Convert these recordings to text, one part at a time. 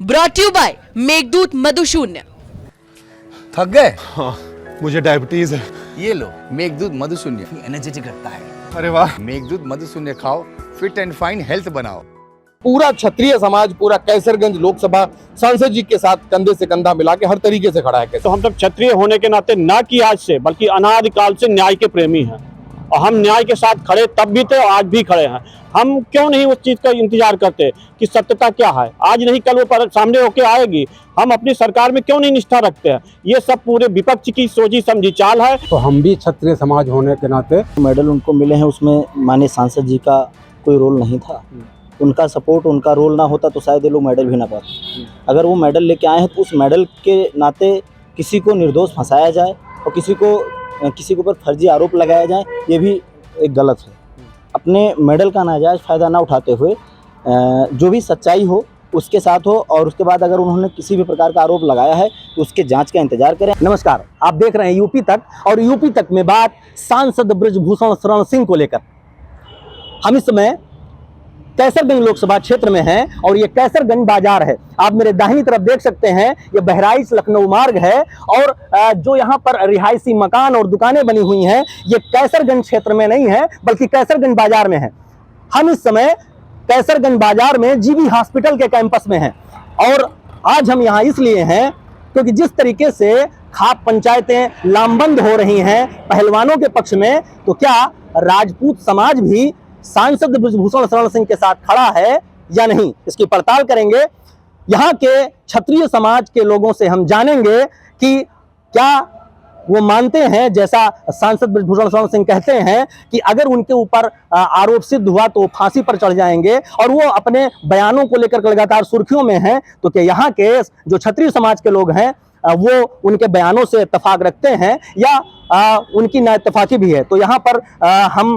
Brought you by Meghdoot Madhushunya. थक गए? हाँ, मुझे डायबिटीज है। ये लो मेघदूत मधुशून्य, एनर्जेटिक रखता है। अरे वाह। मेघदूत मधुशून्य खाओ, फिट एंड फाइन हेल्थ बनाओ। पूरा क्षत्रिय समाज पूरा कैसरगंज लोकसभा सांसद जी के साथ कंधे से कंधा मिला के हर तरीके से खड़ा है। तो हम सब क्षत्रिय होने के नाते ना कि आज से बल्कि अनादिकाल से न्याय के प्रेमी हैं और हम न्याय के साथ खड़े तब भी थे और आज भी खड़े हैं। हम क्यों नहीं उस चीज का इंतजार करते कि सत्यता क्या है, आज नहीं कल वो सामने होके आएगी। हम अपनी सरकार में क्यों नहीं निष्ठा रखते हैं। ये सब पूरे विपक्ष की सोची समझी चाल है। तो हम भी क्षत्रिय समाज होने के नाते मेडल उनको मिले हैं, उसमें माननीय सांसद जी का कोई रोल नहीं था। उनका सपोर्ट, उनका रोल ना होता तो शायद ये लोग मेडल भी ना पाते। अगर वो मेडल लेके आए हैं तो उस मेडल के नाते किसी को निर्दोष फंसाया जाए और किसी के ऊपर फर्जी आरोप लगाया जाए, ये भी एक गलत है। अपने मेडल का नाजायज़ फ़ायदा ना उठाते हुए जो भी सच्चाई हो उसके साथ हो, और उसके बाद अगर उन्होंने किसी भी प्रकार का आरोप लगाया है तो उसके जांच का इंतजार करें। नमस्कार, आप देख रहे हैं यूपी तक, और यूपी तक में बात सांसद ब्रजभूषण शरण सिंह को लेकर। हम इस समय कैसरगंज लोकसभा क्षेत्र में हैं और ये कैसरगंज बाजार है। आप मेरे दाहिनी तरफ देख सकते हैं, ये बहराइच लखनऊ मार्ग है, और जो यहाँ पर रिहायशी मकान और दुकानें बनी हुई हैं ये कैसरगंज क्षेत्र में नहीं है बल्कि कैसरगंज बाजार में है। हम इस समय कैसरगंज बाजार में जीबी हॉस्पिटल के कैंपस में हैं, और आज हम यहाँ इसलिए हैं क्योंकि जिस तरीके से खाप पंचायतें लामबंद हो रही हैं पहलवानों के पक्ष में, तो क्या राजपूत समाज भी सांसद ब्रजभूषण शरण सिंह के साथ खड़ा है या नहीं, इसकी पड़ताल करेंगे। यहाँ के क्षत्रिय समाज के लोगों से हम जानेंगे कि क्या वो मानते हैं, जैसा सांसद ब्रजभूषण शरण सिंह कहते हैं कि अगर उनके ऊपर आरोप सिद्ध हुआ तो फांसी पर चढ़ जाएंगे, और वो अपने बयानों को लेकर लगातार सुर्खियों में हैं। तो क्या यहाँ के जो क्षत्रिय समाज के लोग हैं वो उनके बयानों से इत्तेफाक रखते हैं या उनकी नाइत्तेफाकी भी है। तो यहाँ पर हम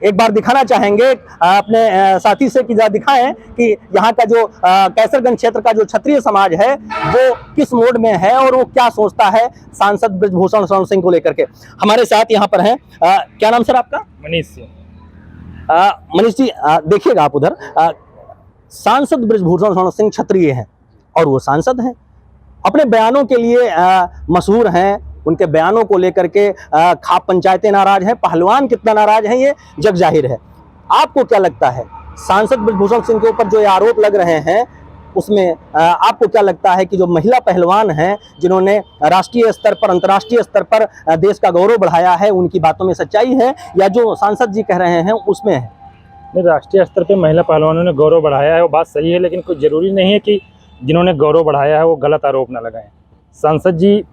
एक बार दिखाना चाहेंगे अपने साथी से कि जरा दिखाएं कि यहाँ का जो कैसरगंज क्षेत्र का जो क्षत्रिय समाज है वो किस मोड में है और वो क्या सोचता है सांसद ब्रजभूषण शरण सिंह को लेकर के। हमारे साथ यहाँ पर हैं, क्या नाम सर आपका? मनीष सिंह। मनीष जी, देखिएगा आप उधर, सांसद ब्रजभूषण शरण सिंह क्षत्रिय हैं और वो सांसद हैं, अपने बयानों के लिए मशहूर हैं। उनके बयानों को लेकर के खाप पंचायतें नाराज हैं, पहलवान कितना नाराज हैं ये जग जाहिर है। आपको क्या लगता है सांसद ब्रजभूषण सिंह के ऊपर जो ये आरोप लग रहे हैं उसमें आपको क्या लगता है कि जो महिला पहलवान हैं जिन्होंने राष्ट्रीय स्तर पर अंतर्राष्ट्रीय स्तर पर देश का गौरव बढ़ाया है, उनकी बातों में सच्चाई है या जो सांसद जी कह रहे हैं उसमें है? नहीं, राष्ट्रीय स्तर पर महिला पहलवानों ने गौरव बढ़ाया है वो बात सही है, लेकिन कोई जरूरी नहीं है कि जिन्होंने गौरव बढ़ाया है वो गलत आरोप न लगाएं। सांसद जी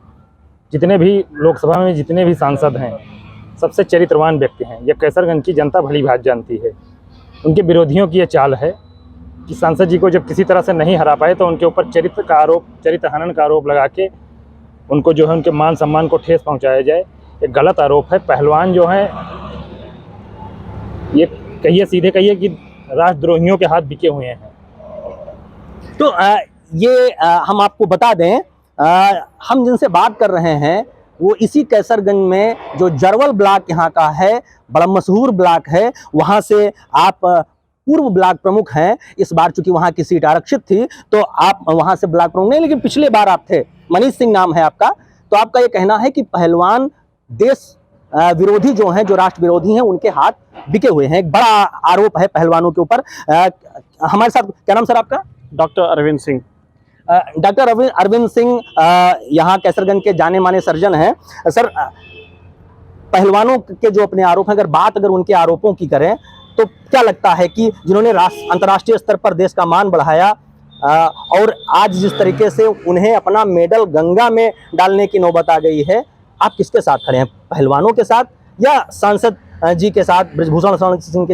जितने भी लोकसभा में जितने भी सांसद हैं सबसे चरित्रवान व्यक्ति हैं। ये कैसरगंज की जनता भली भांति जानती है। उनके विरोधियों की ये चाल है कि सांसद जी को जब किसी तरह से नहीं हरा पाए तो उनके ऊपर चरित्र हनन का आरोप लगा के उनको जो है उनके मान सम्मान को ठेस पहुँचाया जाए, ये गलत आरोप है। पहलवान जो हैं ये कहिए सीधे कहिए कि राष्ट्रद्रोहियों के हाथ बिके हुए हैं। तो ये हम आपको बता दें, हम जिनसे बात कर रहे हैं वो इसी कैसरगंज में जो जरवल ब्लॉक यहाँ का है, बड़ा मशहूर ब्लॉक है, वहाँ से आप पूर्व ब्लॉक प्रमुख हैं। इस बार चूंकि वहाँ की सीट आरक्षित थी तो आप वहाँ से ब्लॉक प्रमुख नहीं, लेकिन पिछले बार आप थे। मनीष सिंह नाम है आपका। तो आपका ये कहना है कि पहलवान देश विरोधी जो हैं, जो राष्ट्र विरोधी हैं, उनके हाथ बिके हुए हैं। एक बड़ा आरोप है पहलवानों के ऊपर। हमारे साथ क्या नाम सर आपका? डॉक्टर अरविंद सिंह। डॉक्टर अरविंद सिंह यहाँ कैसरगंज के जाने माने सर्जन हैं। सर, पहलवानों के जो अपने आरोप हैं, अगर उनके आरोपों की करें तो क्या लगता है कि जिन्होंने अंतर्राष्ट्रीय स्तर पर देश का मान बढ़ाया और आज जिस तरीके से उन्हें अपना मेडल गंगा में डालने की नौबत आ गई है, आप किसके साथ खड़े हैं? पहलवानों के साथ या सांसद जी के साथ, ब्रजभूषण शरण सिंह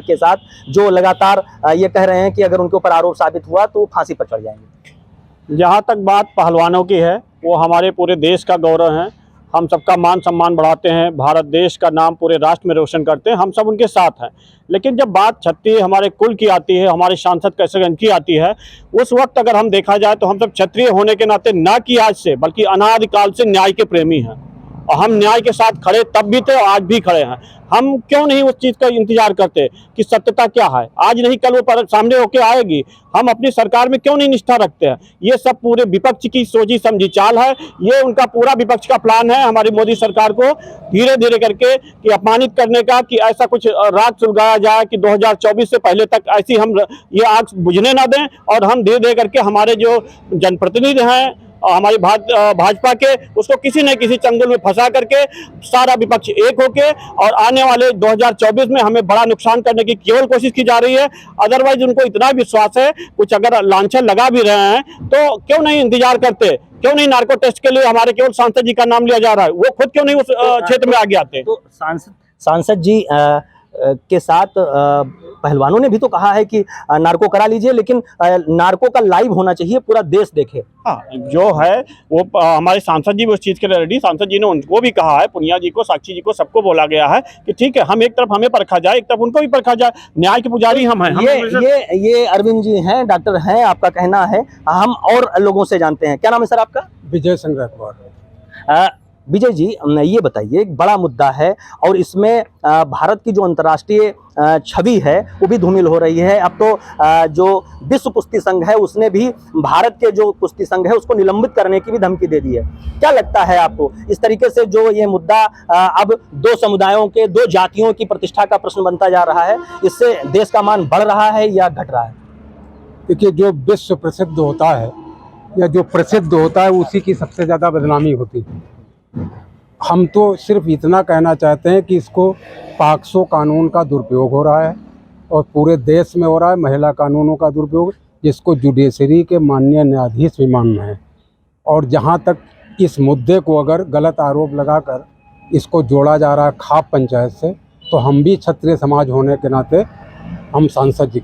के साथ, जो लगातार ये कह रहे हैं कि अगर उनके ऊपर आरोप साबित हुआ तो फांसी पर चढ़ जाएंगे? जहाँ तक बात पहलवानों की है, वो हमारे पूरे देश का गौरव हैं। हम सबका मान सम्मान बढ़ाते हैं, भारत देश का नाम पूरे राष्ट्र में रोशन करते हैं, हम सब उनके साथ हैं। लेकिन जब बात क्षत्रिय हमारे कुल की आती है, हमारे सांसद कैसरगंज की आती है, उस वक्त अगर हम देखा जाए तो हम सब क्षत्रिय होने के नाते ना कि आज से बल्कि अनादिकाल से न्याय के प्रेमी हैं और हम न्याय के साथ खड़े तब भी थे और आज भी खड़े हैं। हम क्यों नहीं उस चीज़ का इंतजार करते कि सत्यता क्या है, आज नहीं कल वो सामने होके आएगी। हम अपनी सरकार में क्यों नहीं निष्ठा रखते हैं। ये सब पूरे विपक्ष की सोची समझी चाल है, ये उनका पूरा विपक्ष का प्लान है हमारी मोदी सरकार को धीरे धीरे करके कि अपमानित करने का, कि ऐसा कुछ राग सुलगाया जाए कि 2024 से पहले तक ऐसी हम ये आग बुझने ना दें, और हम धीरे धीरे करके हमारे जो जनप्रतिनिधि हैं और हमारी भाजपा के, उसको किसी न किसी चंगुल में फंसा करके सारा विपक्ष एक होके, और आने वाले 2024 में हमें बड़ा नुकसान करने की केवल कोशिश की जा रही है। अदरवाइज उनको इतना विश्वास है, कुछ अगर लांछन लगा भी रहे हैं तो क्यों नहीं इंतजार करते, क्यों नहीं नार्को टेस्ट के लिए हमारे केवल सांसद जी का नाम लिया जा रहा है, वो खुद क्यों नहीं उस क्षेत्र में आगे आते। तो सांसद जी के साथ पहलवानों ने भी तो कहा है कि नार्को करा लीजिए, लेकिन नार्को का लाइव होना चाहिए, पूरा देश देखे। हाँ, जो है वो हमारे सांसद जी भी उस चीज़ के लिए रेडी। सांसद जी ने उनको भी कहा है, पुनिया जी को, साक्षी जी को, सबको बोला गया है कि ठीक है, हम एक तरफ हमें परखा जाए, एक तरफ उनको भी परखा जाए। न्याय के पुजारी हम हैं। ये अरविंद जी हैं, डॉक्टर हैं, आपका कहना है। हम और लोगों से जानते हैं। क्या नाम है सर आपका? विजय सिंह राठौर। विजय जी, ये बताइए, एक बड़ा मुद्दा है और इसमें भारत की जो अंतर्राष्ट्रीय छवि है वो भी धूमिल हो रही है। अब तो जो विश्व कुश्ती संघ है उसने भी भारत के जो कुश्ती संघ है उसको निलंबित करने की भी धमकी दे दी है। क्या लगता है आपको, इस तरीके से जो ये मुद्दा अब दो समुदायों के, दो जातियों की प्रतिष्ठा का प्रश्न बनता जा रहा है, इससे देश का मान बढ़ रहा है या घट रहा है? देखिए, जो विश्व प्रसिद्ध होता है या जो प्रसिद्ध होता है उसी की सबसे ज़्यादा बदनामी होती है। हम तो सिर्फ इतना कहना चाहते हैं कि इसको पॉक्सो कानून का दुरुपयोग हो रहा है और पूरे देश में हो रहा है, महिला कानूनों का दुरुपयोग, जिसको जुडिशरी के माननीय न्यायाधीश भी मान रहे हैं। और जहां तक इस मुद्दे को अगर गलत आरोप लगाकर इसको जोड़ा जा रहा है खाप पंचायत से, तो हम भी क्षत्रिय समाज होने के नाते हम सांसद जी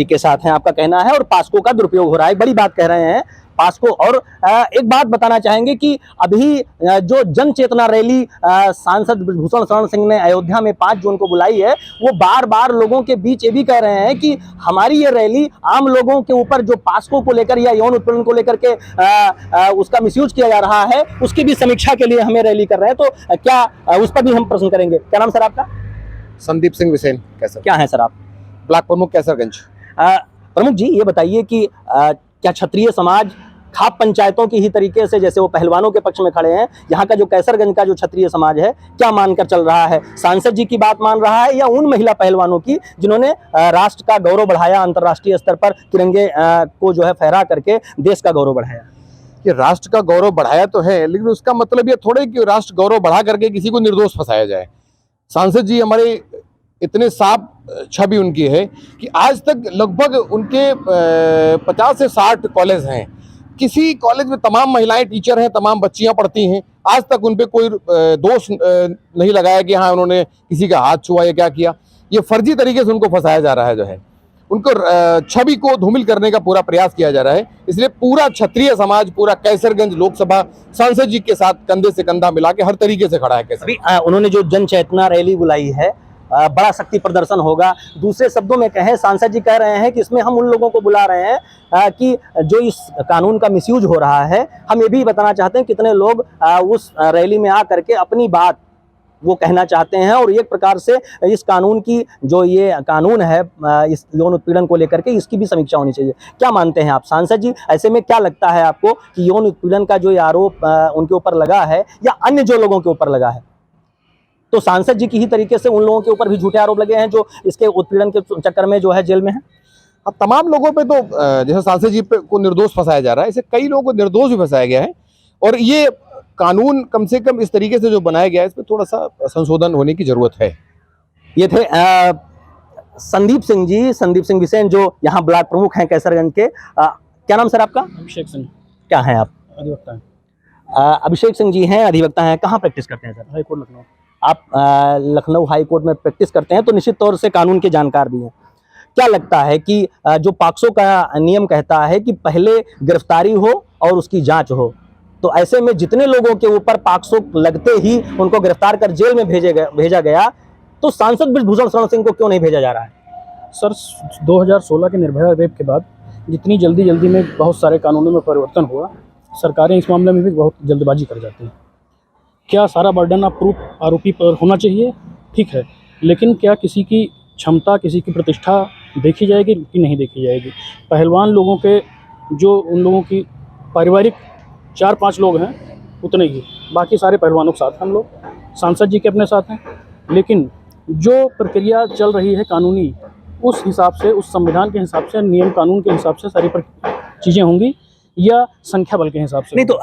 के साथ हैं, आपका कहना है। और पॉक्सो का दुरुपयोग हो रहा है, बड़ी बात कह रहे हैं पॉक्सो। और एक बात बताना चाहेंगे कि अभी जो जन चेतना रैली सांसद ब्रजभूषण शरण सिंह ने अयोध्या में 5 जून को बुलाई है, वो बार बार लोगों के बीच ये भी कह रहे हैं कि हमारी ये रैली आम लोगों के ऊपर जो पॉक्सो को लेकर या यौन उत्पीड़न को लेकर के उसका मिसयूज किया जा रहा है, उसकी भी समीक्षा के लिए हमें रैली कर रहे हैं। तो क्या उस पर भी हम प्रश्न करेंगे। क्या नाम सर आपका? संदीप सिंह विसेन कैसर। क्या है सर आप? ब्लॉक प्रमुख कैसरगंज। प्रमुख जी, ये बताइए कि क्या क्षत्रिय समाज खाप पंचायतों की ही तरीके से, जैसे वो पहलवानों के पक्ष में खड़े हैं, यहाँ का जो कैसरगंज का जो क्षत्रिय समाज है क्या मानकर चल रहा है? सांसद जी की बात मान रहा है या उन महिला पहलवानों की जिन्होंने राष्ट्र का गौरव बढ़ाया, अंतर्राष्ट्रीय स्तर पर तिरंगे को जो है फहरा करके देश का गौरव बढ़ाया? कि राष्ट्र का गौरव बढ़ाया तो है, लेकिन उसका मतलब ये थोड़े कि राष्ट्र गौरव बढ़ा करके किसी को निर्दोष फंसाया जाए। सांसद जी हमारे इतने साफ छवि उनकी है कि आज तक लगभग उनके 50 से 60 कॉलेज हैं। किसी कॉलेज में तमाम महिलाएं टीचर हैं, तमाम बच्चियां पढ़ती हैं। आज तक उन पे कोई दोष नहीं लगाया कि हाँ उन्होंने किसी का हाथ छुआ या क्या किया। ये फर्जी तरीके से उनको फंसाया जा रहा है, जो है उनको छवि को धूमिल करने का पूरा प्रयास किया जा रहा है। इसलिए पूरा क्षत्रिय समाज, पूरा कैसरगंज लोकसभा सांसद जी के साथ कंधे से कंधा मिला के हर तरीके से खड़ा है। कैसे उन्होंने जो जन चेतना रैली बुलाई है, बड़ा शक्ति प्रदर्शन होगा। दूसरे शब्दों में कहें, सांसद जी कह रहे हैं कि इसमें हम उन लोगों को बुला रहे हैं कि जो इस कानून का मिसयूज हो रहा है। हम ये भी बताना चाहते हैं कितने लोग उस रैली में आ करके अपनी बात वो कहना चाहते हैं, और एक प्रकार से इस कानून की जो ये कानून है इस यौन उत्पीड़न को लेकर के, इसकी भी समीक्षा होनी चाहिए। क्या मानते हैं आप सांसद जी? ऐसे में क्या लगता है आपको कि यौन उत्पीड़न का जो आरोप उनके ऊपर लगा है या अन्य जो लोगों के ऊपर लगा है, तो सांसद जी की ही तरीके से उन लोगों के ऊपर भी झूठे आरोप लगे हैं जो इसके उत्पीड़न के चक्कर में जो है जेल में है? अब तमाम लोगों पे तो जैसे सांसद जी पे को निर्दोष फंसाया जा रहा है, ऐसे कई लोगों को निर्दोष भी फंसाया गया है। और ये कानून कम से कम इस तरीके से जो बनाया गया है, इस पर थोड़ा सा संशोधन होने की जरूरत है। ये थे संदीप सिंह जी, संदीप सिंह विसेन, जो यहाँ ब्लॉक प्रमुख हैं कैसरगंज के। क्या नाम सर आपका? अभिषेक सिंह। क्या है आप? अधिवक्ता हैं। अभिषेक सिंह जी हैं, अधिवक्ता हैं। कहाँ प्रैक्टिस करते हैं सर? हाईकोर्ट लखनऊ। आप लखनऊ हाई कोर्ट में प्रैक्टिस करते हैं, तो निश्चित तौर से कानून के जानकार भी हैं। क्या लगता है कि जो पॉक्सो का नियम कहता है कि पहले गिरफ्तारी हो और उसकी जांच हो, तो ऐसे में जितने लोगों के ऊपर पॉक्सो लगते ही उनको गिरफ्तार कर जेल में भेजा गया, तो सांसद ब्रजभूषण शरण सिंह को क्यों नहीं भेजा जा रहा है? सर, 2016 के निर्भया रेप के बाद जितनी जल्दी में बहुत सारे कानूनों में परिवर्तन हुआ, सरकारें इस मामले में भी बहुत जल्दबाजी कर जाती हैं। क्या सारा बर्डन ऑफ प्रूफ आरोपी पर होना चाहिए? ठीक है, लेकिन क्या किसी की क्षमता, किसी की प्रतिष्ठा देखी जाएगी कि नहीं देखी जाएगी? पहलवान लोगों के जो उन लोगों की पारिवारिक 4-5 लोग हैं उतने ही, बाकी सारे पहलवानों के साथ हम लोग, सांसद जी के अपने साथ हैं, लेकिन जो प्रक्रिया चल रही है कानूनी, उस हिसाब से, उस संविधान के हिसाब से, नियम कानून के हिसाब से सारी चीज़ें होंगी या संख्या बल के हिसाब से? नहीं तो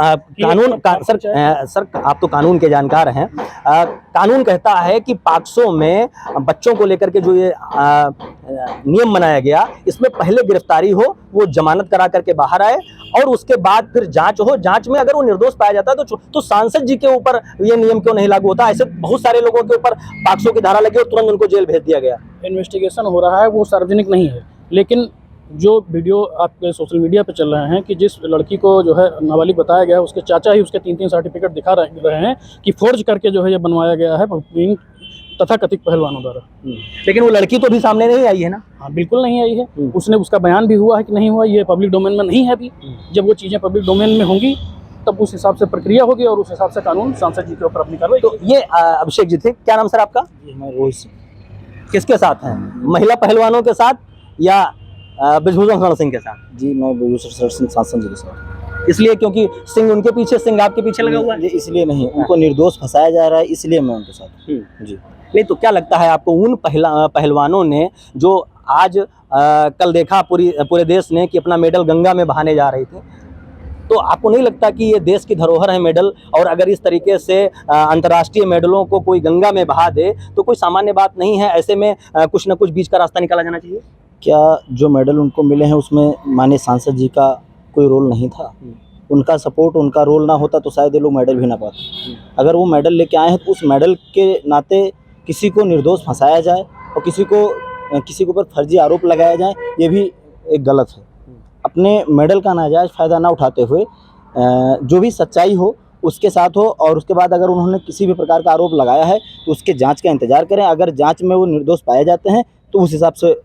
सर आप तो कानून के जानकार हैं। कानून कहता है कि पॉक्सो में बच्चों को लेकर के जो ये नियम बनाया गया, इसमें पहले गिरफ्तारी हो, वो जमानत करा करके बाहर आए और उसके बाद फिर जांच हो। जांच में अगर वो निर्दोष पाया जाता है तो सांसद जी के ऊपर ये नियम क्यों नहीं लागू होता? ऐसे बहुत सारे लोगों के ऊपर पॉक्सो की धारा लगी और तुरंत उनको जेल भेज दिया गया। इन्वेस्टिगेशन हो रहा है, वो सार्वजनिक नहीं है, लेकिन जो वीडियो आपके सोशल मीडिया पे चल रहे हैं कि जिस लड़की को जो है नाबालिग बताया गया है, उसके चाचा ही उसके 3-3 सर्टिफिकेट दिखा रहे हैं कि फोर्ज करके जो है ये बनवाया गया है तथाकथित पहलवानों द्वारा। लेकिन वो लड़की तो भी सामने नहीं आई है ना? हाँ, बिल्कुल नहीं आई है। उसने, उसका बयान भी हुआ है कि नहीं हुआ, ये पब्लिक डोमेन में नहीं है अभी। जब वो चीज़ें पब्लिक डोमेन में होंगी तब उस हिसाब से प्रक्रिया होगी और उस हिसाब से कानून सांसद जी के ऊपर अपनी कार्रवाई। तो ये अभिषेक जी थे, क्या नाम सर आपका? रोहित किसके साथ हैं? महिला पहलवानों के साथ या ब्रजभूषण शरण सिंह के साथ? जी, मैं ब्रजभूषण सिंह सांसद जी के साथ। इसलिए क्योंकि सिंह उनके पीछे, सिंह आपके पीछे लगा हुआ है? इसलिए नहीं, उनको निर्दोष फंसाया जा रहा है, इसलिए मैं उनके साथ। जी नहीं तो क्या लगता है आपको, उन पहलवानों ने जो आज कल देखा पूरे देश ने कि अपना मेडल गंगा में बहाने जा रहे थे, तो आपको नहीं लगता कि ये देश की धरोहर है मेडल, और अगर इस तरीके से अंतर्राष्ट्रीय मेडलों को कोई गंगा में बहा दे तो कोई सामान्य बात नहीं है? ऐसे में कुछ न कुछ बीच का रास्ता निकाला जाना चाहिए। क्या जो मेडल उनको मिले हैं उसमें माननीय सांसद जी का कोई रोल नहीं था? उनका सपोर्ट, उनका रोल ना होता तो शायद ये लोग मेडल भी ना पाते। अगर वो मेडल लेके आए हैं तो उस मेडल के नाते किसी को निर्दोष फंसाया जाए और किसी के ऊपर फर्जी आरोप लगाया जाए, ये भी एक गलत है। अपने मेडल का नाजायज़ फ़ायदा ना उठाते हुए जो भी सच्चाई हो उसके साथ हो, और उसके बाद अगर उन्होंने किसी भी प्रकार का आरोप लगाया है तो उसके जांच का इंतज़ार करें। अगर जांच में वो निर्दोष पाए जाते हैं तो उस हिसाब से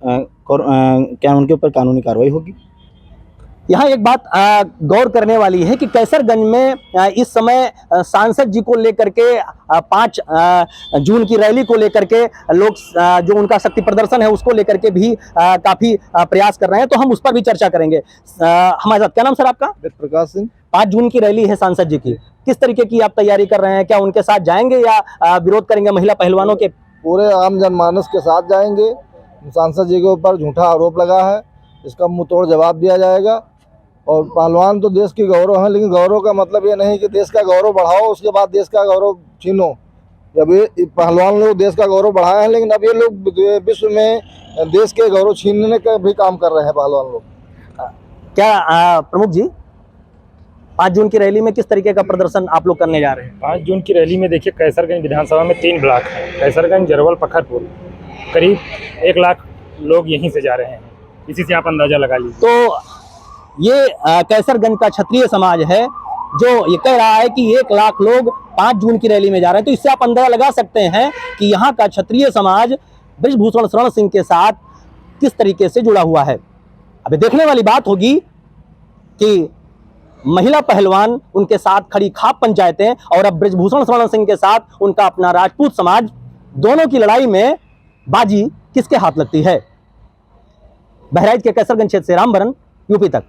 क्या उनके ऊपर कानूनी कार्रवाई होगी। यहाँ एक बात गौर करने वाली है कि कैसरगंज में इस समय सांसद जी को लेकर के 5 जून की रैली को लेकर के लोग जो उनका शक्ति प्रदर्शन है उसको लेकर के भी काफ़ी प्रयास कर रहे हैं, तो हम उस पर भी चर्चा करेंगे। हमारे साथ, क्या नाम सर आपका? प्रकाश सिंह। 5 जून की रैली है सांसद जी की, किस तरीके की आप तैयारी कर रहे हैं? क्या उनके साथ जाएंगे या विरोध करेंगे महिला पहलवानों के? पूरे आम जनमानस के साथ जाएंगे। सांसद जी के ऊपर झूठा आरोप लगा है, इसका मुंह तोड़ जवाब दिया जाएगा। और पहलवान तो देश की गौरव है, लेकिन गौरव का मतलब ये नहीं कि देश का गौरव बढ़ाओ उसके बाद देश का गौरव छीनो। जब ये पहलवान लोग देश का गौरव बढ़ाए हैं, लेकिन अब ये लोग विश्व में देश के गौरव छीनने का भी काम कर रहे हैं पहलवान लोग। क्या प्रमुख जी, 5 जून की रैली में किस तरीके का प्रदर्शन आप लोग करने जा रहे हैं? 5 जून की रैली में देखिए, कैसरगंज विधानसभा में 3 ब्लॉक हैं, कैसरगंज, जरवल, पखरपुर, करीब 1 लाख लोग यहीं से जा रहे हैं। इसी से आप अंदाजा लगा लीजिए। तो ये कैसरगंज का क्षत्रिय समाज है जो ये कह रहा है कि 1 लाख लोग 5 जून की रैली में जा रहे हैं, तो इससे आप अंदाजा लगा सकते हैं कि यहाँ का क्षत्रिय समाज ब्रजभूषण शरण सिंह के साथ किस तरीके से जुड़ा हुआ है। अभी देखने वाली बात होगी कि महिला पहलवान उनके साथ खड़ी खाप पंचायतें और अब ब्रजभूषण शरण सिंह के साथ उनका अपना राजपूत समाज, दोनों की लड़ाई में बाजी किसके हाथ लगती है। बहराइच के कैसरगंज क्षेत्र से रामबरन, यूपी तक।